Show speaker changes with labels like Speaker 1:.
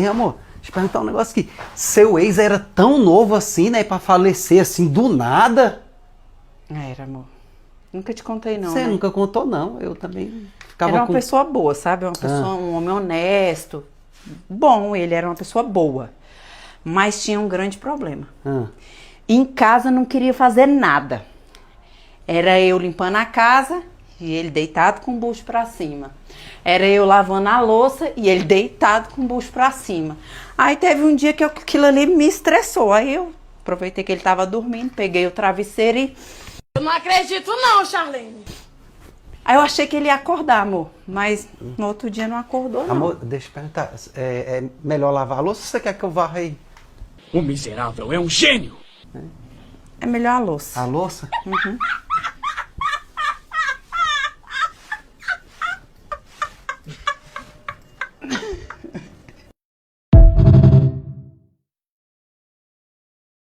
Speaker 1: Amor, deixa eu te perguntar um negócio aqui. Seu ex era tão novo assim, né? Pra falecer assim, do nada?
Speaker 2: Era, amor. Nunca te contei, não,
Speaker 1: Você
Speaker 2: né?
Speaker 1: nunca contou, não. Eu também ficava
Speaker 2: Era uma
Speaker 1: com...
Speaker 2: pessoa boa, sabe? Uma pessoa, um homem honesto. Bom, ele era uma pessoa boa. Mas tinha um grande problema.
Speaker 1: Ah,
Speaker 2: Em casa não queria fazer nada. Era eu limpando a casa e ele deitado com o bucho pra cima. Era eu lavando a louça e ele deitado com o bucho pra cima. Aí teve um dia que aquilo ali me estressou. Aí eu aproveitei que ele tava dormindo, peguei o travesseiro e...
Speaker 3: Eu não acredito não, Charlene.
Speaker 2: Aí eu achei que ele ia acordar, amor. Mas no outro dia não acordou, não.
Speaker 1: amor, deixa eu perguntar. É melhor lavar a louça ou você quer que eu varra aí?
Speaker 4: O miserável é um gênio!
Speaker 2: É melhor a louça.
Speaker 1: A louça?
Speaker 2: Uhum.